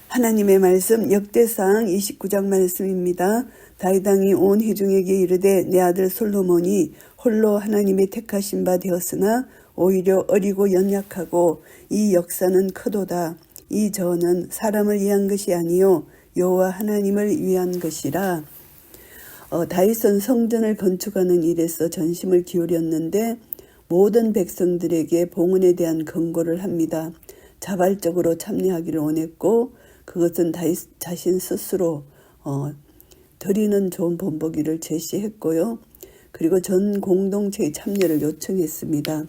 하나님의 말씀 역대상 29장 말씀입니다. 다윗 왕이 온 회중에게 이르되 내 아들 솔로몬이 홀로 하나님의 택하신 바 되었으나 오히려 어리고 연약하고 이 역사는 크도다. 이 저는 사람을 위한 것이 아니요 여호와 하나님을 위한 것이라. 다윗은 성전을 건축하는 일에서 전심을 기울였는데 모든 백성들에게 봉헌에 대한 권고를 합니다. 자발적으로 참여하기를 원했고 그것은 다윗 자신 스스로 드리는 좋은 본보기를 제시했고요. 그리고 전 공동체의 참여를 요청했습니다.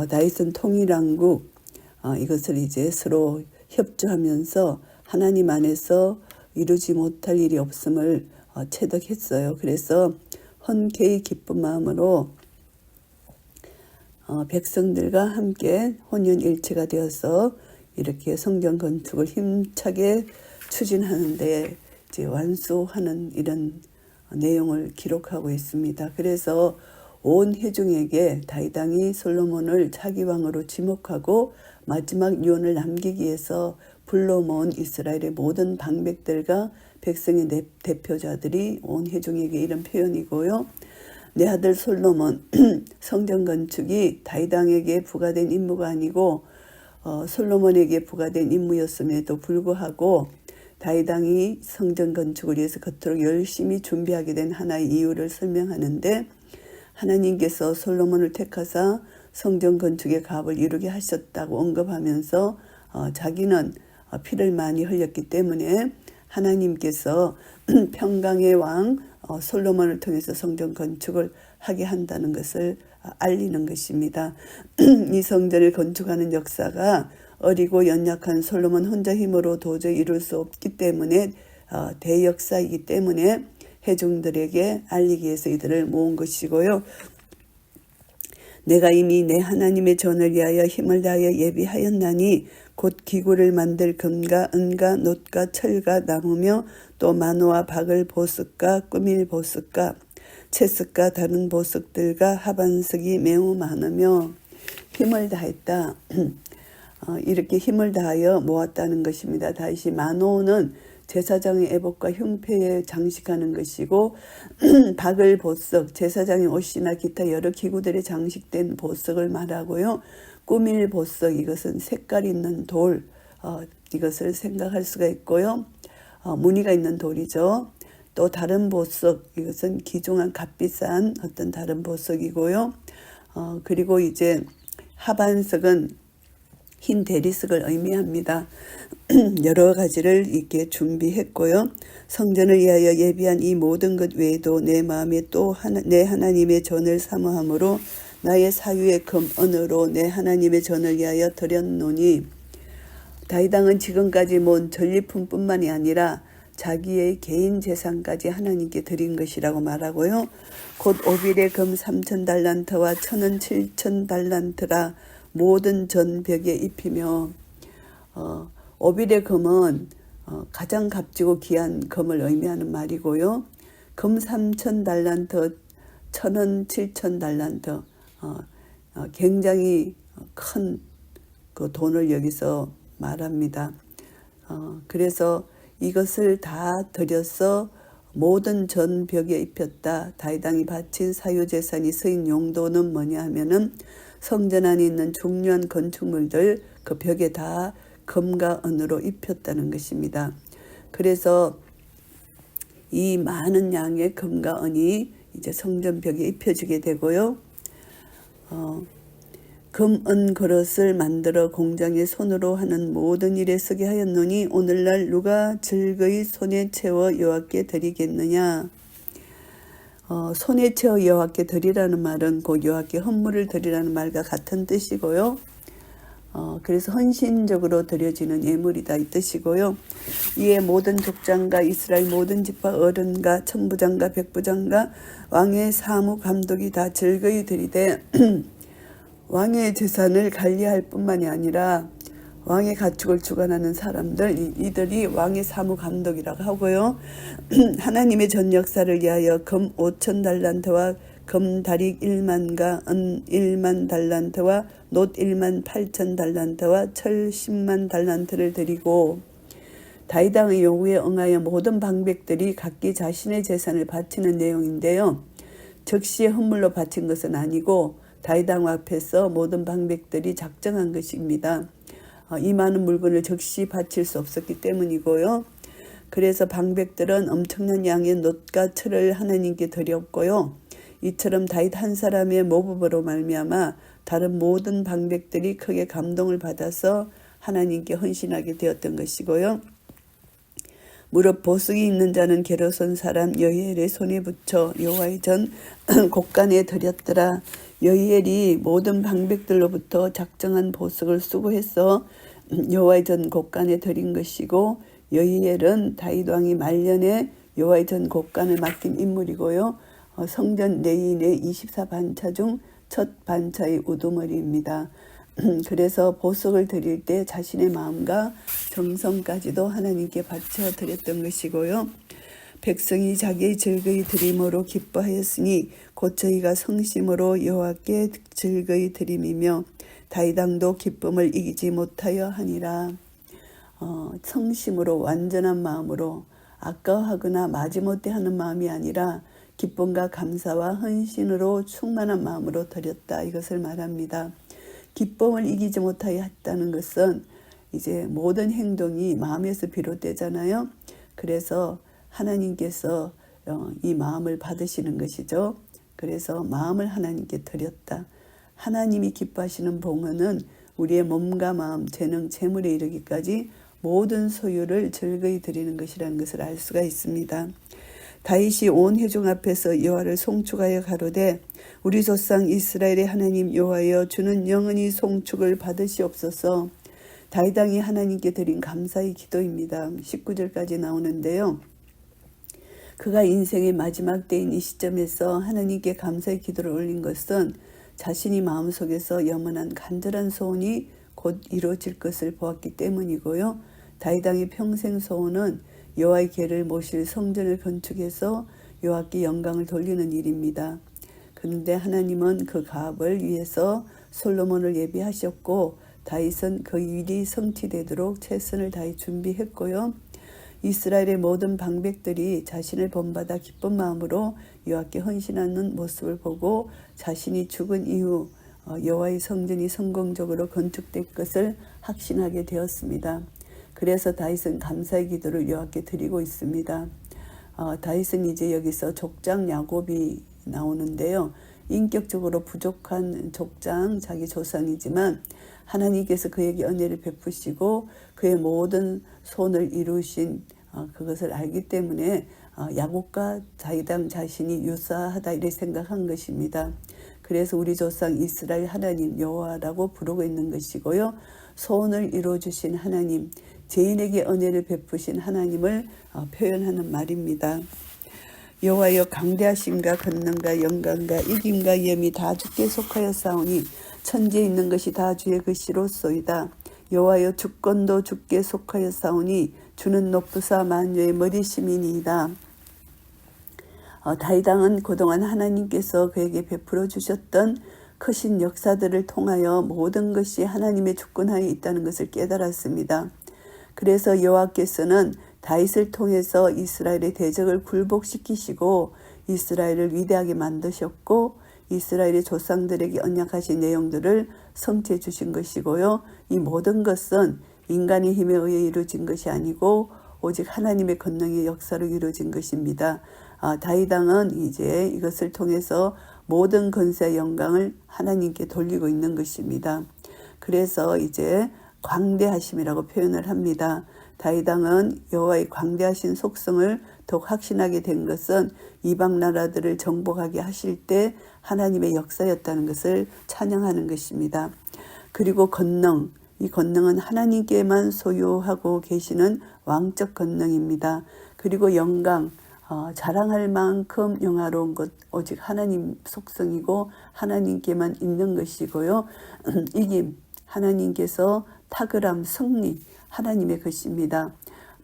다윗은 통일왕국 이것을 이제 서로 협조하면서 하나님 안에서 이루지 못할 일이 없음을 체득했어요. 그래서 흔쾌히 기쁜 마음으로 백성들과 함께 혼연일체가 되어서 이렇게 성전 건축을 힘차게 추진하는데 이제 완수하는 이런 내용을 기록하고 있습니다. 그래서 온 회중에게 다윗 왕이 솔로몬을 차기 왕으로 지목하고 마지막 유언을 남기기 위해서 불러 모은 이스라엘의 모든 방백들과 백성의 대표자들이 온 회중에게 이런 표현이고요. 내 아들 솔로몬 성전 건축이 다윗 왕에게 부과된 임무가 아니고 솔로몬에게 부과된 임무였음에도 불구하고 다윗 왕이 성전 건축을 위해서 그토록 열심히 준비하게 된 하나의 이유를 설명하는데 하나님께서 솔로몬을 택하사 성전 건축의 가업을 이루게 하셨다고 언급하면서 자기는 피를 많이 흘렸기 때문에 하나님께서 평강의 왕 솔로몬을 통해서 성전 건축을 하게 한다는 것을 알리는 것입니다. 이 성전을 건축하는 역사가 어리고 연약한 솔로몬 혼자 힘으로 도저히 이룰 수 없기 때문에 대역사이기 때문에 회중들에게 알리기 위해서 이들을 모은 것이고요. 내가 이미 내 하나님의 전을 위하여 힘을 다하여 예비하였나니 곧 기구를 만들 금과 은과 놋과 철과 나무며 또 만호와 박을 보석과 꾸밀 보석과 채석과 다른 보석들과 하반석이 매우 많으며 힘을 다했다. 이렇게 힘을 다하여 모았다는 것입니다. 다시 만호는 제사장의 애복과 흉패에 장식하는 것이고 박을 보석, 제사장의 옷이나 기타 여러 기구들에 장식된 보석을 말하고요. 꾸밀 보석, 이것은 색깔 있는 돌, 이것을 생각할 수가 있고요. 무늬가 있는 돌이죠. 또 다른 보석, 이것은 귀중한 값비싼 어떤 다른 보석이고요. 그리고 이제 하반석은 흰 대리석을 의미합니다. 여러 가지를 이렇게 준비했고요. 성전을 위하여 예비한 이 모든 것 외에도 내 마음에 또 내 하나님의 전을 사모함으로 나의 사유의 금 은으로 내 하나님의 전을 위하여 드렸노니 다윗 왕은 지금까지 모은 전리품뿐만이 아니라 자기의 개인 재산까지 하나님께 드린 것이라고 말하고요. 곧 오빌의 금 3,000달란트와 천은 7,000달란트라 모든 전벽에 입히며 오빌의 금은 가장 값지고 귀한 금을 의미하는 말이고요. 금 3,000달란트, 천은 7,000달란트 굉장히 큰 그 돈을 여기서 말합니다. 그래서 이것을 다 들여서 모든 전벽에 입혔다. 다윗 왕이 바친 사유재산이 쓰인 용도는 뭐냐 하면은 성전 안에 있는 중요한 건축물들 그 벽에 다 금과 은으로 입혔다는 것입니다. 그래서 이 많은 양의 금과 은이 이제 성전 벽에 입혀지게 되고요. 금, 은 그릇을 만들어 공장에 손으로 하는 모든 일에 쓰게 하였노니 오늘날 누가 즐거이 손에 채워 여호와께 드리겠느냐. 손에 채워 여호와께 드리라는 말은 곧 여호와께 헌물을 드리라는 말과 같은 뜻이고요. 그래서 헌신적으로 드려지는 예물이다 이 뜻이고요. 이에 모든 족장과 이스라엘 모든 지파 어른과 천부장과 백부장과 왕의 사무 감독이 다 즐거이 드리되 왕의 재산을 관리할 뿐만이 아니라 왕의 가축을 주관하는 사람들 이들이 왕의 사무 감독이라고 하고요. 하나님의 전 역사를 위하여 금 5,000달란트와 금 다릭 1만과 은 1만 달란트와 놋 1만 8천 달란트와 철 10만 달란트를 드리고 다윗왕의 요구에 응하여 모든 방백들이 각기 자신의 재산을 바치는 내용인데요. 즉시의 헌물로 바친 것은 아니고 다윗왕 앞에서 모든 방백들이 작정한 것입니다. 이 많은 물건을 즉시 바칠 수 없었기 때문이고요. 그래서 방백들은 엄청난 양의 놋과 철을 하나님께 드렸고요. 이처럼 다윗 한 사람의 모범으로 말미암아 다른 모든 방백들이 크게 감동을 받아서 하나님께 헌신하게 되었던 것이고요. 무릇 보석이 있는 자는 게르손 사람 여히엘의 손에 붙여 여호와의 전 곳간에 드렸더라. 여히엘이 모든 방백들로부터 작정한 보석을 수고해서 여호와의 전 곳간에 드린 것이고, 여히엘은 다윗 왕이 말년에 여호와의 전 곳간을 맡긴 인물이고요. 성전 내인의 24반차 중 첫 반차의 우두머리입니다. 그래서 보석을 드릴 때 자신의 마음과 정성까지도 하나님께 바쳐 드렸던 것이고요. 백성이 자기의 즐거이 드림으로 기뻐하였으니 곧 저희가 성심으로 여호와께 즐거이 드림이며 다윗 왕도 기쁨을 이기지 못하여 하니라. 성심으로, 완전한 마음으로, 아까워하거나 마지못해 하는 마음이 아니라 기쁨과 감사와 헌신으로 충만한 마음으로 드렸다, 이것을 말합니다. 기쁨을 이기지 못하여 했다는 것은 이제 모든 행동이 마음에서 비롯되잖아요. 그래서 하나님께서 이 마음을 받으시는 것이죠. 그래서 마음을 하나님께 드렸다. 하나님이 기뻐하시는 봉헌은 우리의 몸과 마음, 재능, 재물에 이르기까지 모든 소유를 즐거이 드리는 것이라는 것을 알 수가 있습니다. 다윗이 온 회중 앞에서 여호와를 송축하여 가로되 우리 조상 이스라엘의 하나님 여호와여, 주는 영원히 송축을 받으시옵소서. 다윗 왕이 하나님께 드린 감사의 기도입니다. 19절까지 나오는데요. 그가 인생의 마지막 때인 이 시점에서 하나님께 감사의 기도를 올린 것은 자신이 마음속에서 염원한 간절한 소원이 곧 이루어질 것을 보았기 때문이고요. 다윗 왕의 평생 소원은 여호와의 궤를 모실 성전을 건축해서 여호와께 영광을 돌리는 일입니다. 그런데 하나님은 그 가업을 위해서 솔로몬을 예비하셨고, 다윗은 그 일이 성취되도록 최선을 다해 준비했고요. 이스라엘의 모든 방백들이 자신을 본받아 기쁜 마음으로 여호와께 헌신하는 모습을 보고 자신이 죽은 이후 여호와의 성전이 성공적으로 건축될 것을 확신하게 되었습니다. 그래서 다윗은 감사의 기도를 여호와께 드리고 있습니다. 다윗은 이제 여기서 족장 야곱이 나오는데요. 인격적으로 부족한 족장, 자기 조상이지만 하나님께서 그에게 은혜를 베푸시고 그의 모든 소원을 이루신 그것을 알기 때문에 야곱과 다윗 왕 자신이 유사하다 이렇게 생각한 것입니다. 그래서 우리 조상 이스라엘 하나님 여호와라고 부르고 있는 것이고요. 소원을 이루어주신 하나님, 죄인에게 은혜를 베푸신 하나님을 표현하는 말입니다. 여호와여, 강대하심과 권능과 영광과 이김과 염이 다 주께 속하였사오니 천지에 있는 것이 다 주의 것이로소이다. 여호와여, 주권도 주께 속하였사오니 주는 높으사 만유의 머리심이니이다. 다윗 왕은 그동안 하나님께서 그에게 베풀어 주셨던 크신 역사들을 통하여 모든 것이 하나님의 주권하에 있다는 것을 깨달았습니다. 그래서 여호와께서는 다윗을 통해서 이스라엘의 대적을 굴복시키시고 이스라엘을 위대하게 만드셨고 이스라엘의 조상들에게 언약하신 내용들을 성취해 주신 것이고요. 이 모든 것은 인간의 힘에 의해 이루어진 것이 아니고 오직 하나님의 권능의 역사로 이루어진 것입니다. 다윗 왕은 이제 이것을 통해서 모든 권세의 영광을 하나님께 돌리고 있는 것입니다. 그래서 이제 광대하심이라고 표현을 합니다. 다윗 왕은 여호와의 광대하신 속성을 더욱 확신하게 된 것은 이방 나라들을 정복하게 하실 때 하나님의 역사였다는 것을 찬양하는 것입니다. 그리고 권능, 이 권능은 하나님께만 소유하고 계시는 왕적 권능입니다. 그리고 영광, 자랑할 만큼 영화로운 것 오직 하나님 속성이고 하나님께만 있는 것이고요. 이김, 하나님께서 탁월함, 승리, 하나님의 것입니다.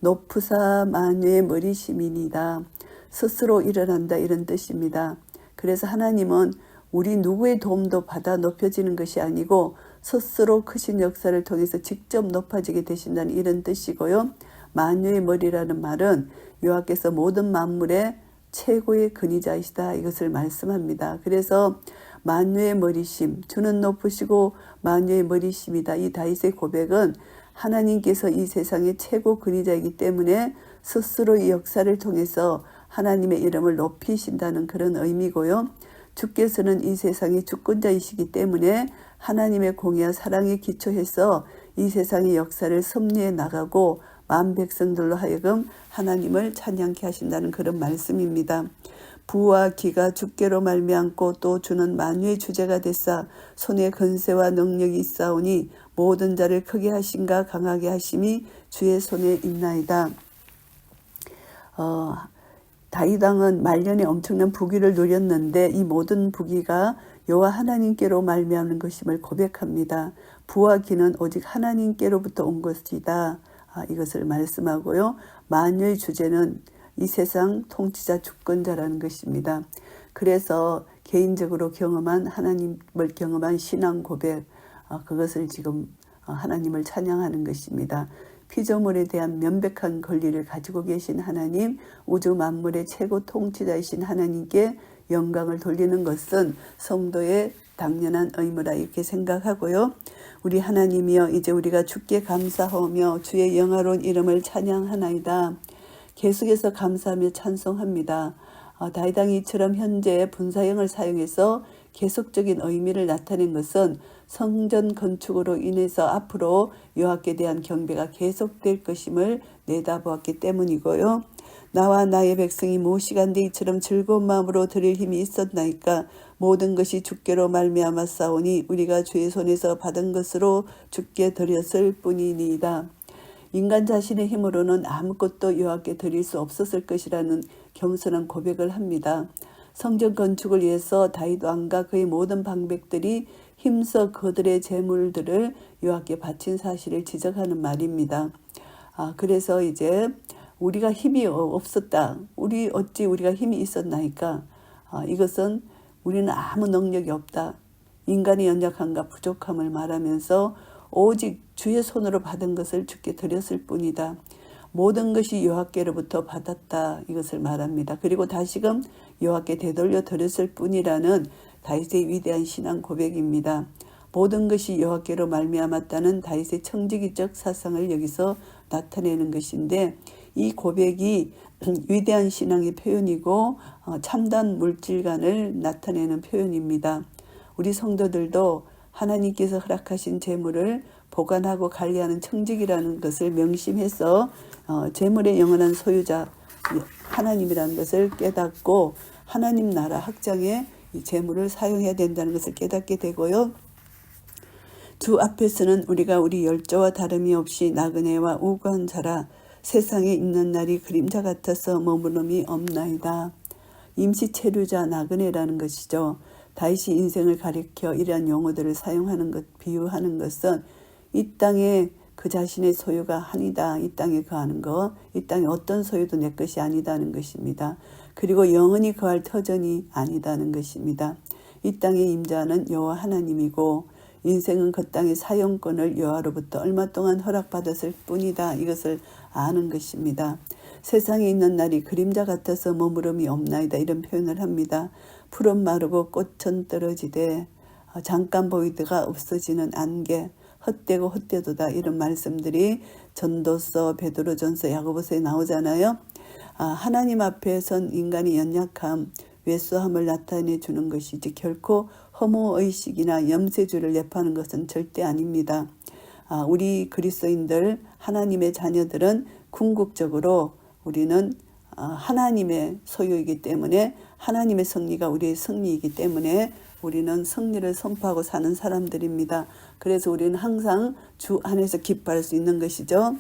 높으사 만유의 머리심이니다. 스스로 일어난다, 이런 뜻입니다. 그래서 하나님은 우리 누구의 도움도 받아 높여지는 것이 아니고 스스로 크신 역사를 통해서 직접 높아지게 되신다는 이런 뜻이고요. 만유의 머리라는 말은 여호와께서 모든 만물의 최고의 근위자이시다 이것을 말씀합니다. 그래서 만유의 머리심, 주는 높으시고 만유의 머리심이다. 이 다윗의 고백은 하나님께서 이 세상의 최고 근위자이기 때문에 스스로 이 역사를 통해서 하나님의 이름을 높이신다는 그런 의미고요. 주께서는 이 세상의 주권자이시기 때문에 하나님의 공의와 사랑에 기초해서 이 세상의 역사를 섭리해 나가고 만 백성들로 하여금 하나님을 찬양케 하신다는 그런 말씀입니다. 부와 기가 주께로 말미암고 또 주는 만유의 주제가 됐사 손에 근세와 능력이 있사오니 모든 자를 크게 하신가 강하게 하심이 주의 손에 있나이다. 다윗 왕은 말년에 엄청난 부귀를 누렸는데 이 모든 부귀가 여호와 하나님께로 말미암는 것임을 고백합니다. 부와 기는 오직 하나님께로부터 온 것이다. 이것을 말씀하고요. 만유의 주제는 이 세상 통치자 주권자라는 것입니다. 그래서 개인적으로 경험한 하나님을 경험한 신앙 고백 그것을 지금 하나님을 찬양하는 것입니다. 피조물에 대한 명백한 권리를 가지고 계신 하나님, 우주 만물의 최고 통치자이신 하나님께 영광을 돌리는 것은 성도의 당연한 의무라 이렇게 생각하고요. 우리 하나님이여 이제 우리가 주께 감사하며 주의 영화로운 이름을 찬양하나이다. 계속해서 감사하며 찬송합니다. 다윗 왕이 이처럼 현재 분사형을 사용해서 계속적인 의미를 나타낸 것은 성전 건축으로 인해서 앞으로 여호와께 대한 경배가 계속될 것임을 내다보았기 때문이고요. 나와 나의 백성이 무시간대 이처럼 즐거운 마음으로 드릴 힘이 있었나이까 모든 것이 주께로 말미암아 싸우니 우리가 주의 손에서 받은 것으로 주께 드렸을 뿐이니이다. 인간 자신의 힘으로는 아무것도 여호와께 드릴 수 없었을 것이라는 겸손한 고백을 합니다. 성전 건축을 위해서 다윗 왕과 그의 모든 방백들이 힘써 그들의 재물들을 여호와께 바친 사실을 지적하는 말입니다. 그래서 이제 우리가 힘이 없었다. 어찌 우리가 힘이 있었나이까. 이것은 우리는 아무 능력이 없다. 인간의 연약함과 부족함을 말하면서 오직 주의 손으로 받은 것을 주께 드렸을 뿐이다. 모든 것이 여호와께로부터 받았다. 이것을 말합니다. 그리고 다시금 여호와께 되돌려 드렸을 뿐이라는 다윗의 위대한 신앙 고백입니다. 모든 것이 여호와께로 말미암았다는 다윗의 청지기적 사상을 여기서 나타내는 것인데 이 고백이 위대한 신앙의 표현이고 참단 물질관을 나타내는 표현입니다. 우리 성도들도 하나님께서 허락하신 재물을 보관하고 관리하는 청직이라는 것을 명심해서 재물의 영원한 소유자 하나님이라는 것을 깨닫고 하나님 나라 확장에 이 재물을 사용해야 된다는 것을 깨닫게 되고요. 주 앞에서는 우리가 우리 열조와 다름이 없이 나그네와 우고한 자라 세상에 있는 날이 그림자 같아서 머무름이 없나이다. 임시 체류자 나그네라는 것이죠. 다윗이 인생을 가리켜 이러한 용어들을 사용하는 것, 비유하는 것은 이 땅에 그 자신의 소유가 아니다. 이 땅에 거하는 것, 이 땅에 어떤 소유도 내 것이 아니다는 것입니다. 그리고 영원히 거할 터전이 아니다는 것입니다. 이 땅의 임자는 여호와 하나님이고 인생은 그 땅의 사용권을 여호와로부터 얼마 동안 허락받았을 뿐이다. 이것을 아는 것입니다. 세상에 있는 날이 그림자 같아서 머무름이 없나이다. 이런 표현을 합니다. 풀은 마르고 꽃은 떨어지되 잠깐 보이다가 없어지는 안개, 헛되고 헛되도다. 이런 말씀들이 전도서, 베드로전서, 야고보서에 나오잖아요. 하나님 앞에 선 인간의 연약함, 외소함을 나타내 주는 것이지 결코 허무의식이나 염세주를 내포하는 것은 절대 아닙니다. 우리 그리스도인들, 하나님의 자녀들은 궁극적으로 우리는 하나님의 소유이기 때문에 하나님의 승리가 우리의 승리이기 때문에 우리는 승리를 선포하고 사는 사람들입니다. 그래서 우리는 항상 주 안에서 기뻐할 수 있는 것이죠.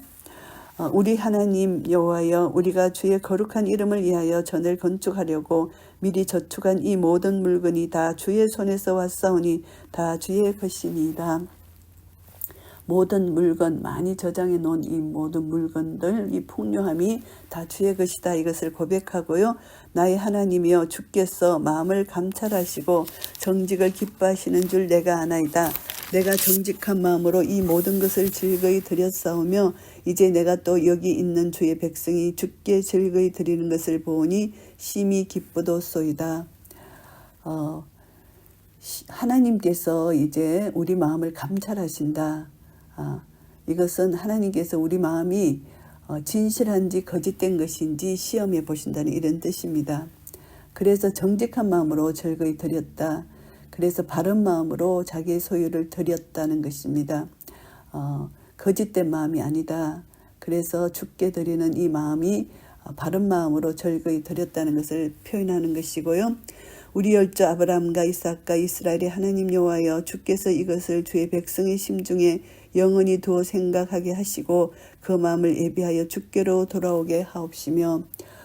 우리 하나님 여호와여, 우리가 주의 거룩한 이름을 위하여 전을 건축하려고 미리 저축한 이 모든 물건이 다 주의 손에서 왔사오니 다 주의 것이니이다. 모든 물건, 많이 저장해 놓은 이 모든 물건들, 이 풍요함이 다 주의 것이다. 이것을 고백하고요. 나의 하나님이여, 주께서 마음을 감찰하시고 정직을 기뻐하시는 줄 내가 아나이다. 내가 정직한 마음으로 이 모든 것을 즐거이 드렸사오며 이제 내가 또 여기 있는 주의 백성이 주께 즐거이 드리는 것을 보니 심히 기쁘도소이다. 하나님께서 이제 우리 마음을 감찰하신다. 이것은 하나님께서 우리 마음이 진실한지 거짓된 것인지 시험해 보신다는 이런 뜻입니다. 그래서 정직한 마음으로 즐거이 드렸다. 그래서 바른 마음으로 자기의 소유를 드렸다는 것입니다. 거짓된 마음이 아니다. 그래서 주께 드리는 이 마음이 바른 마음으로 즐거이 드렸다는 것을 표현하는 것이고요. 우리 열조 아브라함과 이삭과 이스라엘의 하나님 여호와여, 주께서 이것을 주의 백성의 심중에 영원히 두어 생각하게 하시고 그 마음을 예비하여 주께로 돌아오게 하옵시며.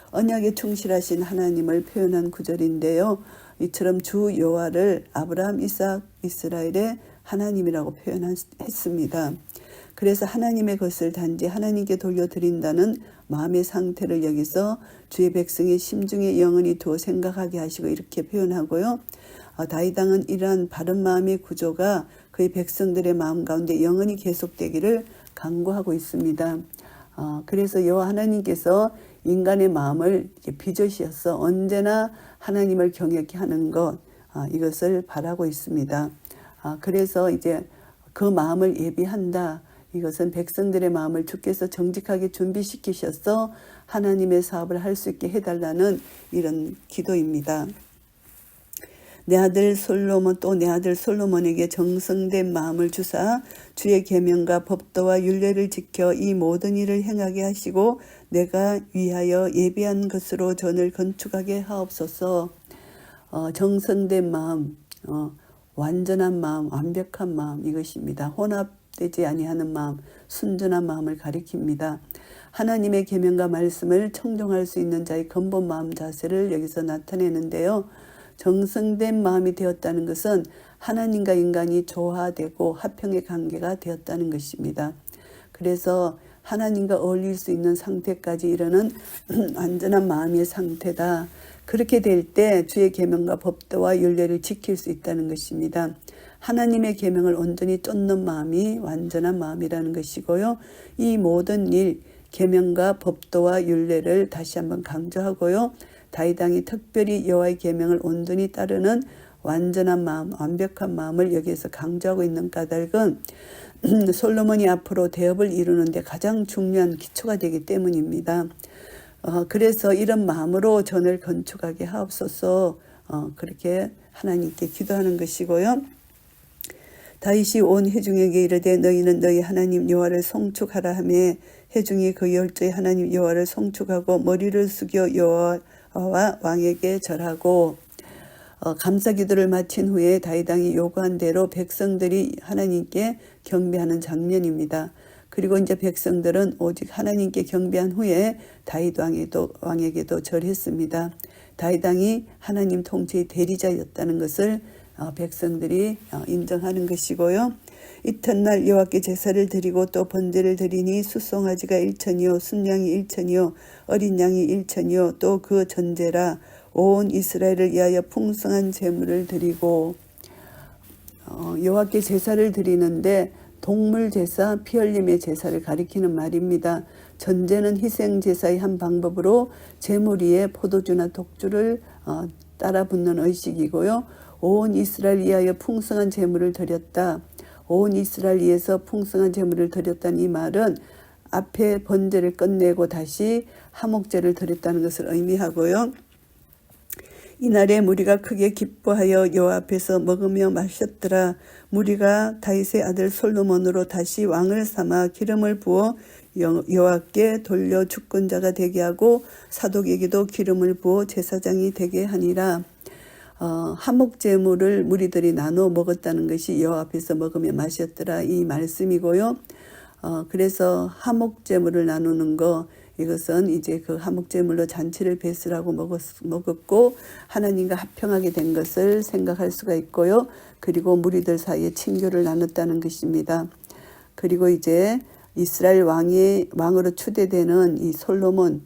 언약에 충실하신 하나님을 표현한 구절인데요. 이처럼 주 여호와를 아브라함, 이삭, 이스라엘의 하나님이라고 표현했습니다. 그래서 하나님의 것을 단지 하나님께 돌려드린다는 마음의 상태를 여기서 주의 백성의 심중에 영원히 두어 생각하게 하시고 이렇게 표현하고요. 다윗 왕은 이러한 바른 마음의 구조가 그의 백성들의 마음 가운데 영원히 계속되기를 간구하고 있습니다. 그래서 여호와 하나님께서 인간의 마음을 빚으셔서 언제나 하나님을 경외케 하는 것, 이것을 바라고 있습니다. 그래서 이제 그 마음을 예비한다. 이것은 백성들의 마음을 주께서 정직하게 준비시키셔서 하나님의 사업을 할 수 있게 해달라는 이런 기도입니다. 내 아들 솔로몬, 또 내 아들 솔로몬에게 정성된 마음을 주사 주의 계명과 법도와 율례를 지켜 이 모든 일을 행하게 하시고 내가 위하여 예비한 것으로 전을 건축하게 하옵소서. 정성된 마음, 완전한 마음, 완벽한 마음, 이것입니다. 혼합되지 아니하는 마음, 순전한 마음을 가리킵니다. 하나님의 계명과 말씀을 청종할 수 있는 자의 근본 마음 자세를 여기서 나타내는데요. 정성된 마음이 되었다는 것은 하나님과 인간이 조화되고 화평의 관계가 되었다는 것입니다. 그래서 하나님과 어울릴 수 있는 상태까지 이르는 완전한 마음의 상태다. 그렇게 될 때 주의 계명과 법도와 율례를 지킬 수 있다는 것입니다. 하나님의 계명을 온전히 쫓는 마음이 완전한 마음이라는 것이고요. 이 모든 일, 계명과 법도와 율례를 다시 한번 강조하고요. 다윗 왕이 특별히 여호와의 계명을 온전히 따르는 완전한 마음, 완벽한 마음을 여기에서 강조하고 있는 까닭은 솔로몬이 앞으로 대업을 이루는데 가장 중요한 기초가 되기 때문입니다. 그래서 이런 마음으로 전을 건축하게 하옵소서, 그렇게 하나님께 기도하는 것이고요. 다윗이 온 회중에게 이르되 너희는 너희 하나님 여호와를 송축하라 하며 회중이 그 열조의 하나님 여호와를 송축하고 머리를 숙여 여호와 왕에게 절하고. 감사기도를 마친 후에 다윗 왕이 요구한 대로 백성들이 하나님께 경배하는 장면입니다. 그리고 이제 백성들은 오직 하나님께 경배한 후에 다윗 왕에게도 절했습니다. 다윗 왕이 하나님 통치의 대리자였다는 것을 백성들이 인정하는 것이고요. 이튿날 여호와께 제사를 드리고 또 번제를 드리니 숫송아지가 1천이요 순양이 1천이요 어린 양이 1천이요 또 그 전제라 온 이스라엘을 위하여 풍성한 제물을 드리고. 여호와께 제사를 드리는데 동물 제사, 피 흘림의 제사를 가리키는 말입니다. 전제는 희생 제사의 한 방법으로 제물 위에 포도주나 독주를 따라 붓는 의식이고요. 온 이스라엘 위하여 풍성한 제물을 드렸다. 온 이스라엘 위해서 풍성한 제물을 드렸다는 이 말은 앞에 번제를 끝내고 다시 화목제를 드렸다는 것을 의미하고요. 이날에 무리가 크게 기뻐하여 여호와 앞에서 먹으며 마셨더라. 무리가 다윗의 아들 솔로몬으로 다시 왕을 삼아 기름을 부어 여호와께 돌려 주권자가 되게 하고 사독에게도 기름을 부어 제사장이 되게 하니라. 화목제물을 무리들이 나눠 먹었다는 것이 여호와 앞에서 먹으며 마셨더라, 이 말씀이고요. 그래서 화목제물을 나누는 거, 이것은 이제 그 화목제물로 잔치를 베풀라고 먹었고 하나님과 합평하게 된 것을 생각할 수가 있고요. 그리고 무리들 사이에 친교를 나눴다는 것입니다. 그리고 이제 이스라엘 왕으로 추대되는 이 솔로몬은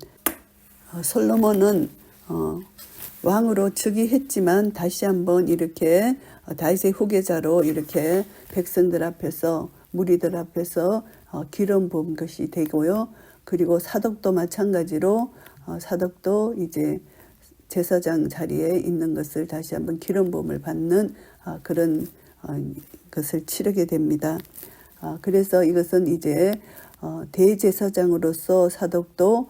왕으로 즉위했지만 다시 한번 이렇게 다윗의 후계자로 이렇게 백성들 앞에서 무리들 앞에서 기름 부은 것이 되고요. 그리고 사독도 마찬가지로 사독도 이제 제사장 자리에 있는 것을 다시 한번 기름 부음을 받는 그런 것을 치르게 됩니다. 그래서 이것은 이제 대제사장으로서 사독도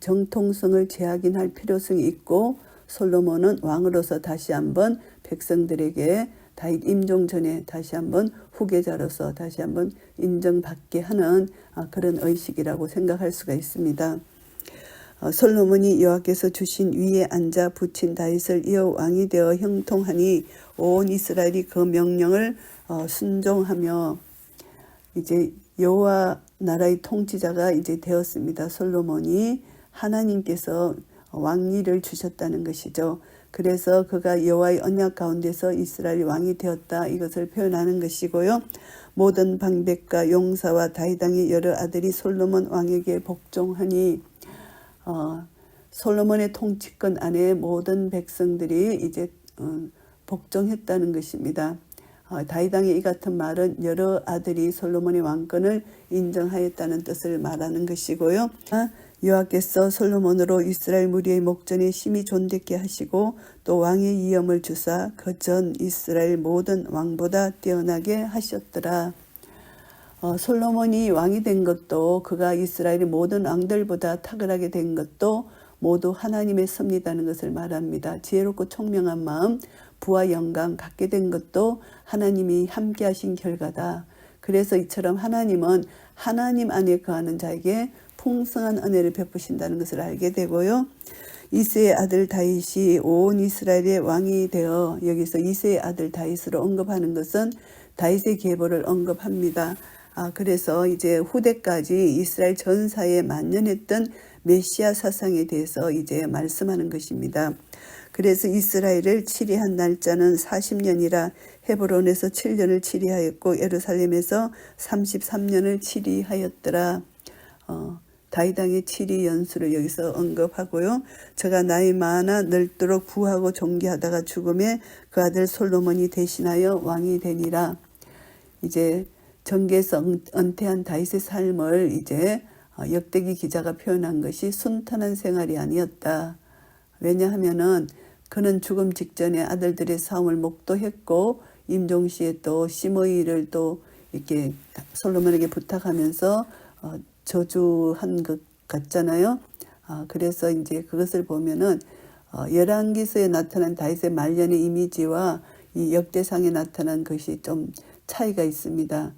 정통성을 재확인할 필요성이 있고, 솔로몬은 왕으로서 다시 한번 백성들에게 다윗 임종 전에 다시 한번 후계자로서 다시 한번 인정받게 하는 그런 의식이라고 생각할 수가 있습니다. 솔로몬이 여호와께서 주신 위에 앉아 붙인 다윗을 이어 왕이 되어 형통하니 온 이스라엘이 그 명령을 순종하며 이제 여호와 나라의 통치자가 이제 되었습니다. 솔로몬이 하나님께서 왕위를 주셨다는 것이죠. 그래서 그가 여호와의 언약 가운데서 이스라엘 왕이 되었다, 이것을 표현하는 것이고요. 모든 방백과 용사와 다윗 왕의 여러 아들이 솔로몬 왕에게 복종하니, 솔로몬의 통치권 안에 모든 백성들이 이제 복종했다는 것입니다. 다윗 왕의 이 같은 말은 여러 아들이 솔로몬의 왕권을 인정하였다는 뜻을 말하는 것이고요. 여호와께서 솔로몬으로 이스라엘 무리의 목전에 심히 존댓게 하시고 또 왕의 위엄을 주사 그 전 이스라엘 모든 왕보다 뛰어나게 하셨더라. 솔로몬이 왕이 된 것도, 그가 이스라엘의 모든 왕들보다 탁월하게 된 것도 모두 하나님의 섭리라는 것을 말합니다. 지혜롭고 총명한 마음, 부와 영광 갖게 된 것도 하나님이 함께 하신 결과다. 그래서 이처럼 하나님은 하나님 안에 거하는 자에게 풍성한 은혜를 베푸신다는 것을 알게 되고요. 이새의 아들 다윗이 온 이스라엘의 왕이 되어, 여기서 이새의 아들 다윗으로 언급하는 것은 다윗의 계보를 언급합니다. 그래서 이제 후대까지 이스라엘 전사에 만연했던 메시아 사상에 대해서 이제 말씀하는 것입니다. 그래서 이스라엘을 치리한 날짜는 40년이라 헤브론에서 7년을 치리하였고 예루살렘에서 33년을 치리하였더라. 다윗 왕의 치리 연수를 여기서 언급하고요. 저가 나이 많아 늙도록 부하고 존귀하다가 죽음에 그 아들 솔로몬이 대신하여 왕이 되니라. 이제 정계에서 은퇴한 다윗의 삶을 이제 역대기 기자가 표현한 것이 순탄한 생활이 아니었다. 왜냐하면은 그는 죽음 직전에 아들들의 싸움을 목도했고 임종시에 또 시므이를 또 이렇게 솔로몬에게 부탁하면서 저주한 것 같잖아요. 그래서 이제 그것을 보면은 열왕기서에 나타난 다윗의 말년의 이미지와 이 역대상에 나타난 것이 좀 차이가 있습니다.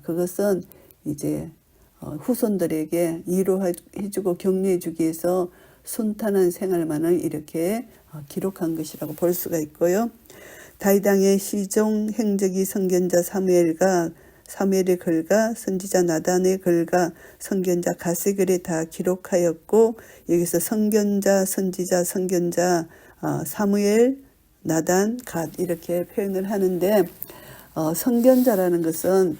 그것은 이제 후손들에게 위로해주고 격려해주기 위해서 순탄한 생활만을 이렇게 기록한 것이라고 볼 수가 있고요. 다윗 왕의 시종 행적이 선견자 사무엘의 글과 선지자 나단의 글과 선견자 갓의 글에 다 기록하였고, 여기서 선견자, 선지자, 선견자, 사무엘, 나단, 갓 이렇게 표현을 하는데, 선견자라는 것은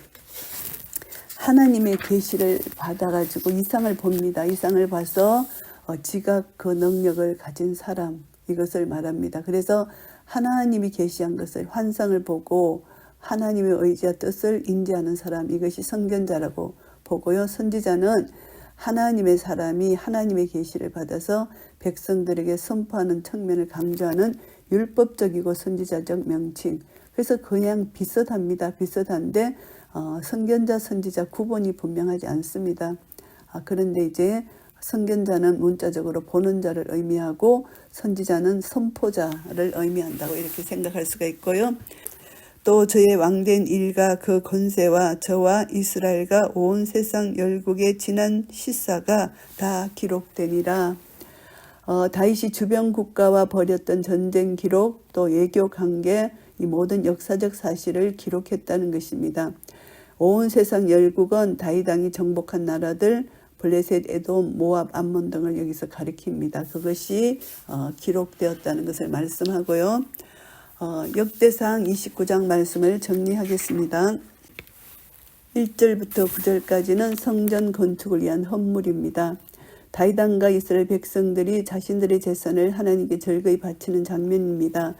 하나님의 계시를 받아가지고 이상을 봅니다. 이상을 봐서 지각 그 능력을 가진 사람, 이것을 말합니다. 그래서 하나님이 계시한 것을 환상을 보고 하나님의 의지와 뜻을 인지하는 사람, 이것이 선견자라고 보고요. 선지자는 하나님의 사람이 하나님의 계시를 받아서 백성들에게 선포하는 측면을 강조하는 율법적이고 선지자적 명칭. 그래서 그냥 비슷합니다. 비슷한데 선견자, 선지자 구분이 분명하지 않습니다. 그런데 이제 선견자는 문자적으로 보는 자를 의미하고 선지자는 선포자를 의미한다고 이렇게 생각할 수가 있고요. 또 저의 왕된 일과 그 권세와 저와 이스라엘과 온 세상 열국의 지난 시사가 다 기록되니라. 다윗이 주변 국가와 벌였던 전쟁 기록, 또 외교 관계, 이 모든 역사적 사실을 기록했다는 것입니다. 온 세상 열국은 다윗 왕이 정복한 나라들, 블레셋, 에돔, 모압, 암몬 등을 여기서 가리킵니다. 그것이 기록되었다는 것을 말씀하고요. 역대상 29장 말씀을 정리하겠습니다. 1절부터 9절까지는 성전 건축을 위한 헌물입니다. 다윗 왕과 이스라엘 백성들이 자신들의 재산을 하나님께 절거히 바치는 장면입니다.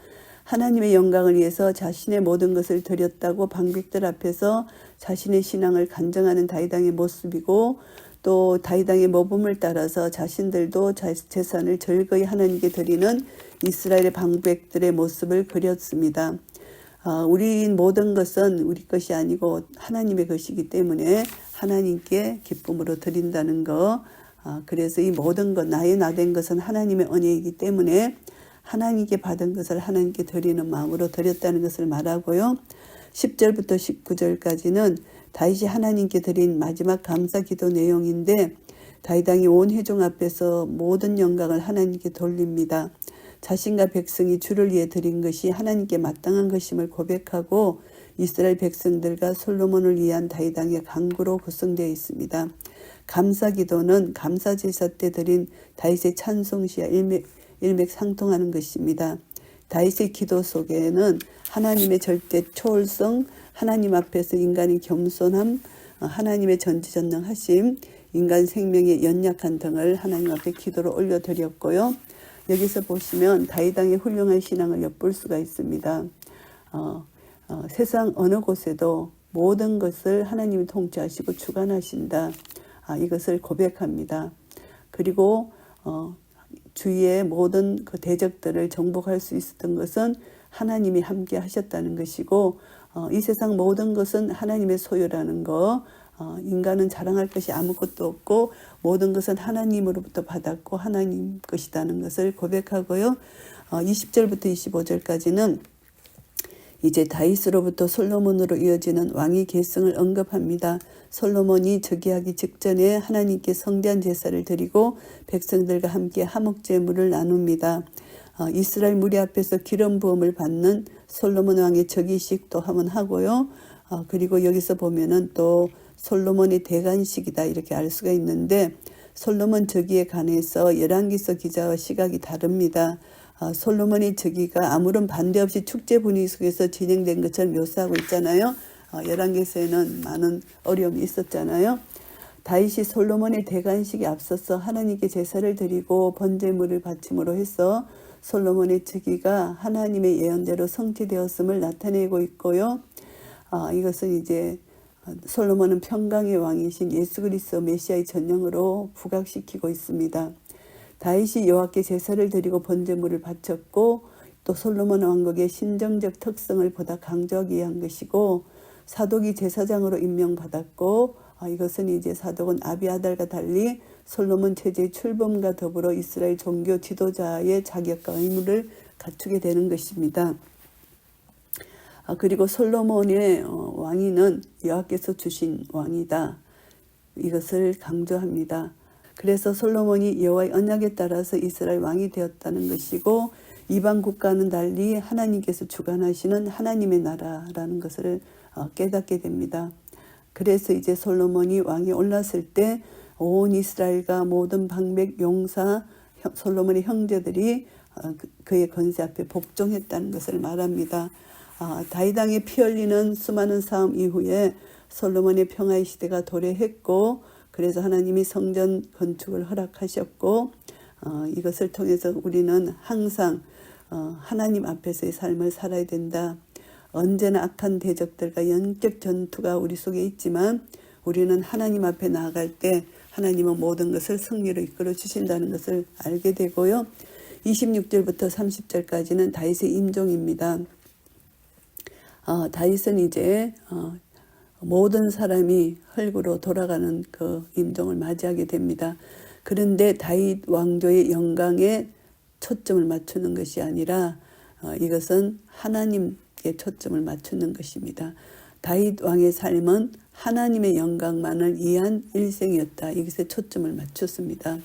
하나님의 영광을 위해서 자신의 모든 것을 드렸다고 방백들 앞에서 자신의 신앙을 간증하는 다윗 왕의 모습이고, 또 다윗 왕의 모범을 따라서 자신들도 재산을 절거히 하나님께 드리는 이스라엘의 방백들의 모습을 그렸습니다. 우리 모든 것은 우리 것이 아니고 하나님의 것이기 때문에 하나님께 기쁨으로 드린다는 거. 그래서 이 모든 것, 나의 나된 것은 하나님의 은혜이기 때문에 하나님께 받은 것을 하나님께 드리는 마음으로 드렸다는 것을 말하고요. 10절부터 19절까지는 다윗이 하나님께 드린 마지막 감사 기도 내용인데, 다윗 왕이 온 회중 앞에서 모든 영광을 하나님께 돌립니다. 자신과 백성이 주를 위해 드린 것이 하나님께 마땅한 것임을 고백하고, 이스라엘 백성들과 솔로몬을 위한 다윗 왕의 간구로 구성되어 있습니다. 감사 기도는 감사 제사 때 드린 다윗의 찬송시와 일맥상통하는 것입니다. 다윗의 기도 속에는 하나님의 절대 초월성, 하나님 앞에서 인간의 겸손함, 하나님의 전지전능하심, 인간 생명의 연약한 등을 하나님 앞에 기도로 올려드렸고요. 여기서 보시면 다윗 왕의 훌륭한 신앙을 엿볼 수가 있습니다. 세상 어느 곳에도 모든 것을 하나님이 통치하시고 주관하신다. 이것을 고백합니다. 그리고 주위의 모든 그 대적들을 정복할 수 있었던 것은 하나님이 함께 하셨다는 것이고, 이 세상 모든 것은 하나님의 소유라는 거, 인간은 자랑할 것이 아무것도 없고 모든 것은 하나님으로부터 받았고 하나님 것이라는 것을 고백하고요. 20절부터 25절까지는 이제 다윗으로부터 솔로몬으로 이어지는 왕위 계승을 언급합니다. 솔로몬이 즉위하기 직전에 하나님께 성대한 제사를 드리고 백성들과 함께 화목제물을 나눕니다. 이스라엘 무리 앞에서 기름 부음을 받는 솔로몬 왕의 즉위식도 한번 하고요. 그리고 여기서 보면은 또 솔로몬의 대관식이다 이렇게 알 수가 있는데, 솔로몬 즉위에 관해서 열왕기서 기자와 시각이 다릅니다. 솔로몬의 즉위가 아무런 반대 없이 축제 분위기 속에서 진행된 것처럼 묘사하고 있잖아요. 열왕기서에는 많은 어려움이 있었잖아요. 다윗이 솔로몬의 대관식에 앞서서 하나님께 제사를 드리고 번제물을 바침으로 해서 솔로몬의 즉위가 하나님의 예언대로 성취되었음을 나타내고 있고요. 이것은 이제 솔로몬은 평강의 왕이신 예수 그리스도 메시아의 전령으로 부각시키고 있습니다. 다윗이 여호와께 제사를 드리고 번제물을 바쳤고, 또 솔로몬 왕국의 신정적 특성을 보다 강조하기 위한 것이고, 사독이 제사장으로 임명받았고, 이것은 이제 사독은 아비아달과 달리 솔로몬 체제의 출범과 더불어 이스라엘 종교 지도자의 자격과 의무를 갖추게 되는 것입니다. 그리고 솔로몬의 왕위는 여호와께서 주신 왕이다. 이것을 강조합니다. 그래서 솔로몬이 여호와의 언약에 따라서 이스라엘 왕이 되었다는 것이고, 이방 국가는 달리 하나님께서 주관하시는 하나님의 나라라는 것을 깨닫게 됩니다. 그래서 이제 솔로몬이 왕이 올랐을 때 온 이스라엘과 모든 방백 용사 솔로몬의 형제들이 그의 권세 앞에 복종했다는 것을 말합니다. 다윗 왕의 피 흘리는 수많은 싸움 이후에 솔로몬의 평화의 시대가 도래했고, 그래서 하나님이 성전 건축을 허락하셨고, 이것을 통해서 우리는 항상 하나님 앞에서의 삶을 살아야 된다. 언제나 악한 대적들과 영적 전투가 우리 속에 있지만 우리는 하나님 앞에 나아갈 때 하나님은 모든 것을 승리로 이끌어 주신다는 것을 알게 되고요. 26절부터 30절까지는 다윗의 임종입니다. 다윗은 이제 모든 사람이 흙으로 돌아가는 그 임종을 맞이하게 됩니다. 그런데 다윗 왕조의 영광에 초점을 맞추는 것이 아니라 이것은 하나님께 초점을 맞추는 것입니다. 다윗 왕의 삶은 하나님의 영광만을 위한 일생이었다. 이것에 초점을 맞췄습니다.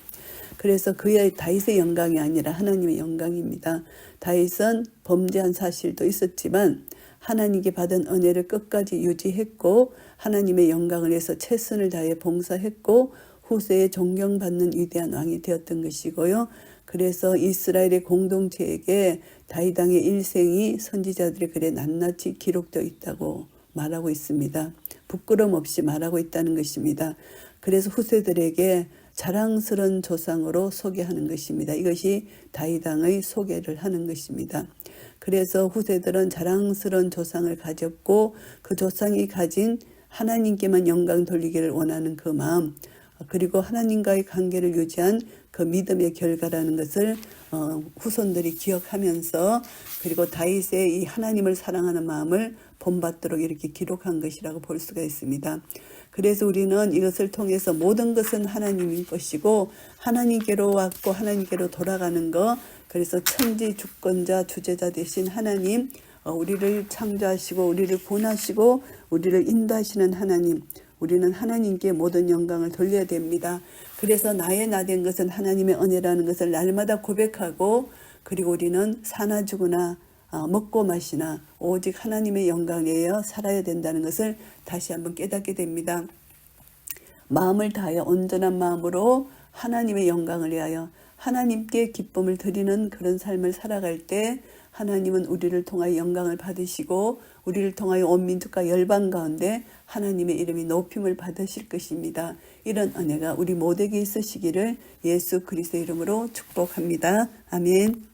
그래서 그의 다윗의 영광이 아니라 하나님의 영광입니다. 다윗은 범죄한 사실도 있었지만 하나님께 받은 은혜를 끝까지 유지했고, 하나님의 영광을 위해서 최선을 다해 봉사했고, 후세에 존경받는 위대한 왕이 되었던 것이고요. 그래서 이스라엘의 공동체에게 다윗 왕의 일생이 선지자들의 글에 낱낱이 기록되어 있다고 말하고 있습니다. 부끄럼 없이 말하고 있다는 것입니다. 그래서 후세들에게 자랑스러운 조상으로 소개하는 것입니다. 이것이 다윗 왕의 소개를 하는 것입니다. 그래서 후세들은 자랑스러운 조상을 가졌고 그 조상이 가진 하나님께만 영광 돌리기를 원하는 그 마음, 그리고 하나님과의 관계를 유지한 그 믿음의 결과라는 것을 후손들이 기억하면서, 그리고 다윗의 이 하나님을 사랑하는 마음을 본받도록 이렇게 기록한 것이라고 볼 수가 있습니다. 그래서 우리는 이것을 통해서 모든 것은 하나님인 것이고 하나님께로 왔고 하나님께로 돌아가는 것, 그래서 천지 주권자 주재자 되신 하나님, 우리를 창조하시고 우리를 구원하시고 우리를 인도하시는 하나님, 우리는 하나님께 모든 영광을 돌려야 됩니다. 그래서 나의 나 된 것은 하나님의 은혜라는 것을 날마다 고백하고, 그리고 우리는 사나 죽으나 먹고 마시나 오직 하나님의 영광이에요 살아야 된다는 것을 다시 한번 깨닫게 됩니다. 마음을 다하여 온전한 마음으로 하나님의 영광을 위하여 하나님께 기쁨을 드리는 그런 삶을 살아갈 때 하나님은 우리를 통하여 영광을 받으시고 우리를 통하여 온 민족과 열방 가운데 하나님의 이름이 높임을 받으실 것입니다. 이런 은혜가 우리 모두에게 있으시기를 예수 그리스도의 이름으로 축복합니다. 아멘.